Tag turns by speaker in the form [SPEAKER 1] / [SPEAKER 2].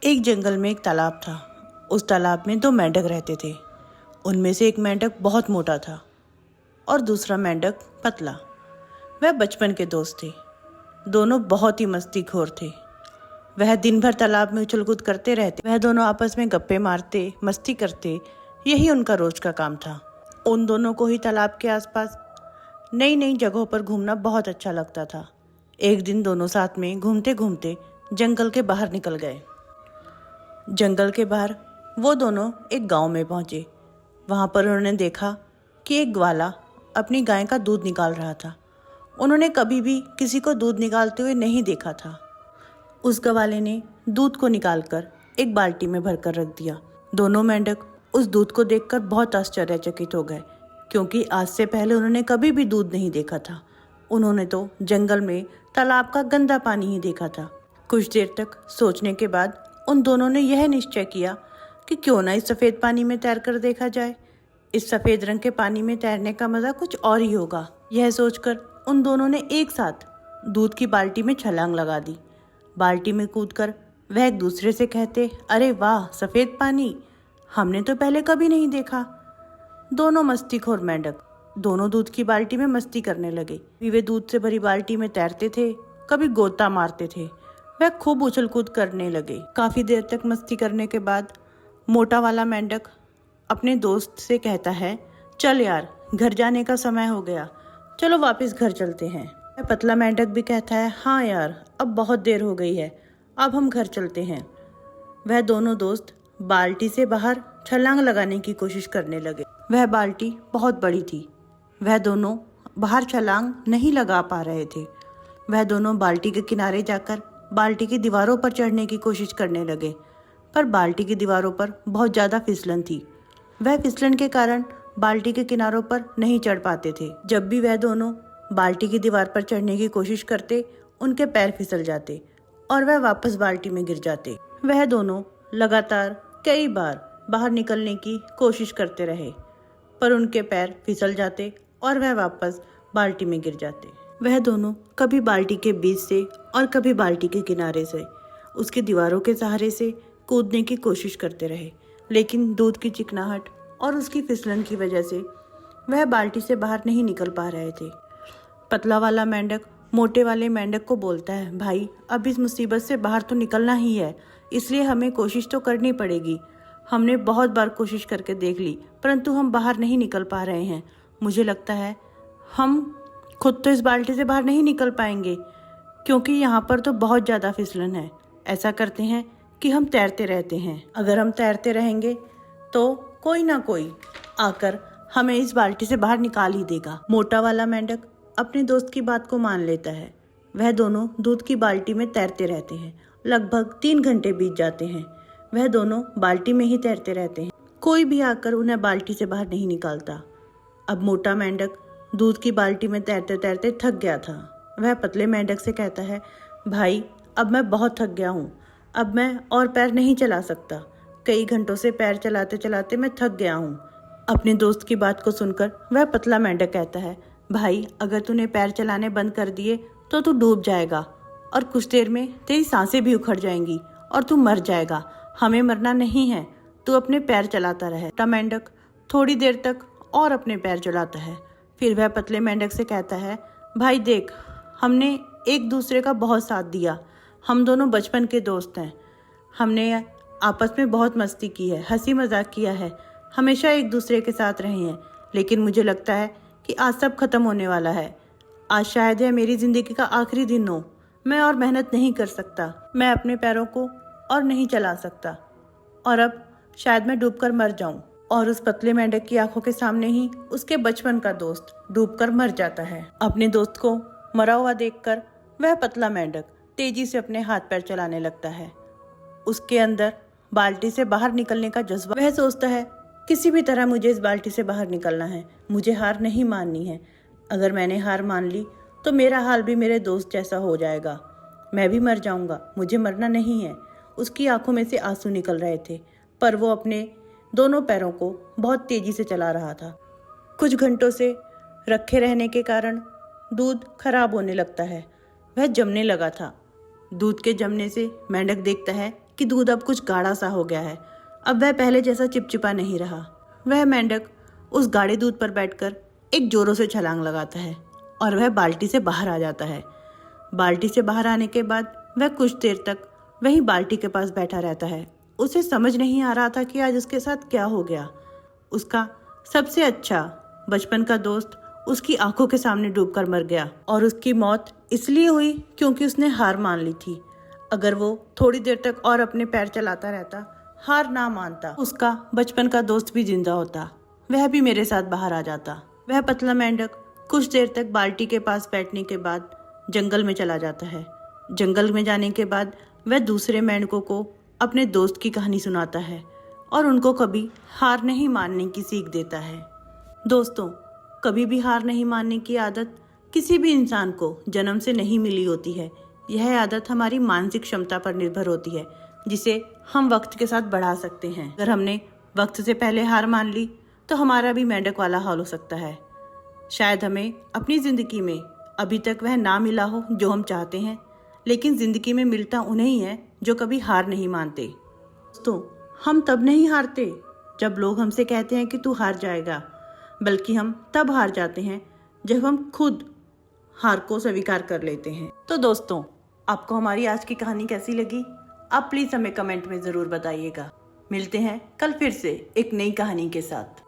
[SPEAKER 1] एक जंगल में एक तालाब था। उस तालाब में 2 मेंढक रहते थे। उनमें से एक मेंढक बहुत मोटा था और दूसरा मेंढक पतला। वह बचपन के दोस्त थे। दोनों बहुत ही मस्तीखोर थे। वह दिन भर तालाब में उछल कूद करते रहते। वह दोनों आपस में गप्पे मारते, मस्ती करते, यही उनका रोज का काम था। उन दोनों को ही तालाब के आसपास नई नई जगहों पर घूमना बहुत अच्छा लगता था। एक दिन दोनों साथ में घूमते घूमते जंगल के बाहर निकल गए। जंगल के बाहर वो दोनों एक गांव में पहुंचे। वहां पर उन्होंने देखा कि एक ग्वाला अपनी गाय का दूध निकाल रहा था। उन्होंने कभी भी किसी को दूध निकालते हुए नहीं देखा था। उस ग्वाले ने दूध को निकालकर एक बाल्टी में भरकर रख दिया। दोनों मेंढक उस दूध को देखकर बहुत आश्चर्यचकित हो गए, क्योंकि आज से पहले उन्होंने कभी भी दूध नहीं देखा था। उन्होंने तो जंगल में तालाब का गंदा पानी ही देखा था। कुछ देर तक सोचने के बाद उन दोनों ने यह निश्चय किया कि क्यों ना इस सफ़ेद पानी में तैर कर देखा जाए। इस सफ़ेद रंग के पानी में तैरने का मज़ा कुछ और ही होगा। यह सोचकर उन दोनों ने एक साथ दूध की बाल्टी में छलांग लगा दी। बाल्टी में कूदकर वह एक दूसरे से कहते, अरे वाह, सफ़ेद पानी, हमने तो पहले कभी नहीं देखा। दोनों मस्तीखोर मेंढक दोनों दूध की बाल्टी में मस्ती करने लगे। वे दूध से भरी बाल्टी में तैरते थे, कभी गोता मारते थे। वह खूब उछल कूद करने लगे। काफी देर तक मस्ती करने के बाद मोटा वाला मेंढक अपने दोस्त से कहता है, चल यार, घर जाने का समय हो गया, चलो वापस घर चलते हैं। वह पतला मेंढक भी कहता है, हाँ यार, अब बहुत देर हो गई है, अब हम घर चलते हैं। वह दोनों दोस्त बाल्टी से बाहर छलांग लगाने की कोशिश करने लगे। वह बाल्टी बहुत बड़ी थी। वह दोनों बाहर छलांग नहीं लगा पा रहे थे। वह दोनों बाल्टी के किनारे जाकर बाल्टी की दीवारों पर चढ़ने की कोशिश करने लगे, पर बाल्टी की दीवारों पर बहुत ज़्यादा फिसलन थी। वह फिसलन के कारण बाल्टी के किनारों पर नहीं चढ़ पाते थे। जब भी वह दोनों बाल्टी की दीवार पर चढ़ने की कोशिश करते, उनके पैर फिसल जाते और वह वापस बाल्टी में गिर जाते। वह दोनों लगातार कई बार बाहर निकलने की कोशिश करते रहे, पर उनके पैर फिसल जाते और वह वापस बाल्टी में गिर जाते। वह दोनों कभी बाल्टी के बीच से और कभी बाल्टी के किनारे से उसकी दीवारों के सहारे से कूदने की कोशिश करते रहे, लेकिन दूध की चिकनाहट और उसकी फिसलन की वजह से वह बाल्टी से बाहर नहीं निकल पा रहे थे। पतला वाला मेंढक मोटे वाले मेंढक को बोलता है, भाई, अब इस मुसीबत से बाहर तो निकलना ही है, इसलिए हमें कोशिश तो करनी पड़ेगी। हमने बहुत बार कोशिश करके देख ली, परंतु हम बाहर नहीं निकल पा रहे हैं। मुझे लगता है हम खुद तो इस बाल्टी से बाहर नहीं निकल पाएंगे, क्योंकि यहाँ पर तो बहुत ज़्यादा फिसलन है। ऐसा करते हैं कि हम तैरते रहते हैं। अगर हम तैरते रहेंगे तो कोई ना कोई आकर हमें इस बाल्टी से बाहर निकाल ही देगा। मोटा वाला मेंढक अपने दोस्त की बात को मान लेता है। वह दोनों दूध की बाल्टी में तैरते रहते हैं। लगभग 3 घंटे बीत जाते हैं। वह दोनों बाल्टी में ही तैरते रहते हैं। कोई भी आकर उन्हें बाल्टी से बाहर नहीं निकालता। अब मोटा मेंढक दूध की बाल्टी में तैरते तैरते थक गया था। वह पतले मेंढक से कहता है, भाई, अब मैं बहुत थक गया हूँ, अब मैं और पैर नहीं चला सकता। कई घंटों से पैर चलाते चलाते मैं थक गया हूँ। अपने दोस्त की बात को सुनकर वह पतला मेंढक कहता है, भाई, अगर तूने पैर चलाने बंद कर दिए तो तू डूब जाएगा और कुछ देर में तेरी सांसें भी उखड़ जाएंगी और तू मर जाएगा। हमें मरना नहीं है, तू अपने पैर चलाता रहे। मोटा मेंढक थोड़ी देर तक और अपने पैर चलाता है। फिर वह पतले मेंढक से कहता है, भाई देख, हमने एक दूसरे का बहुत साथ दिया। हम दोनों बचपन के दोस्त हैं। हमने आपस में बहुत मस्ती की है, हंसी मजाक किया है, हमेशा एक दूसरे के साथ रहे हैं। लेकिन मुझे लगता है कि आज सब खत्म होने वाला है। आज शायद है मेरी ज़िंदगी का आखिरी दिन हो। मैं और मेहनत नहीं कर सकता, मैं अपने पैरों को और नहीं चला सकता और अब शायद मैं डूबकर मर जाऊं। और उस पतले मेंढक की आंखों के सामने ही उसके बचपन का दोस्त डूबकर मर जाता है। अपने दोस्त को मरा हुआ देखकर वह पतला मेंढक तेजी से अपने हाथ पैर चलाने लगता है। उसके अंदर बाल्टी से बाहर निकलने का जज्बा। वह सोचता है, किसी भी तरह मुझे इस बाल्टी से बाहर निकलना है, मुझे हार नहीं माननी है। अगर मैंने हार मान ली तो मेरा हाल भी मेरे दोस्त जैसा हो जाएगा, मैं भी मर जाऊंगा। मुझे मरना नहीं है। उसकी आंखों में से आंसू निकल रहे थे, पर वो अपने दोनों पैरों को बहुत तेजी से चला रहा था। कुछ घंटों से रखे रहने के कारण दूध खराब होने लगता है। वह जमने लगा था। दूध के जमने से मेंढक देखता है कि दूध अब कुछ गाढ़ा सा हो गया है। अब वह पहले जैसा चिपचिपा नहीं रहा। वह मेंढक उस गाढ़े दूध पर बैठकर एक जोरों से छलांग लगाता है और वह बाल्टी से बाहर आ जाता है। बाल्टी से बाहर आने के बाद वह कुछ देर तक वहीं बाल्टी के पास बैठा रहता है। उसे समझ नहीं आ रहा था कि आज उसके साथ क्या हो गया। उसका सबसे अच्छा बचपन का दोस्त उसकी आंखों के सामने डूबकर मर गया और उसकी मौत इसलिए हुई क्योंकि उसने हार मान ली थी। अगर वो थोड़ी देर तक और अपने पैर चलाता रहता, हार ना मानता, उसका बचपन का दोस्त भी जिंदा होता, वह भी मेरे साथ बाहर आ जाता। वह पतला मेंढक कुछ देर तक बाल्टी के पास बैठने के बाद जंगल में चला जाता है। जंगल में जाने के बाद वह दूसरे मेंढकों को अपने दोस्त की कहानी सुनाता है और उनको कभी हार नहीं मानने की सीख देता है। दोस्तों, कभी भी हार नहीं मानने की आदत किसी भी इंसान को जन्म से नहीं मिली होती है। यह आदत हमारी मानसिक क्षमता पर निर्भर होती है, जिसे हम वक्त के साथ बढ़ा सकते हैं। अगर हमने वक्त से पहले हार मान ली तो हमारा भी मेंढक वाला हाल हो सकता है। शायद हमें अपनी ज़िंदगी में अभी तक वह ना मिला हो जो हम चाहते हैं, लेकिन ज़िंदगी में मिलता उन्हें ही है जो कभी हार नहीं मानते। दोस्तों, हम तब नहीं हारते जब लोग हमसे कहते हैं कि तू हार जाएगा, बल्कि हम तब हार जाते हैं जब हम खुद हार को स्वीकार कर लेते हैं। तो दोस्तों, आपको हमारी आज की कहानी कैसी लगी? आप प्लीज़ हमें कमेंट में ज़रूर बताइएगा। मिलते हैं कल फिर से एक नई कहानी के साथ।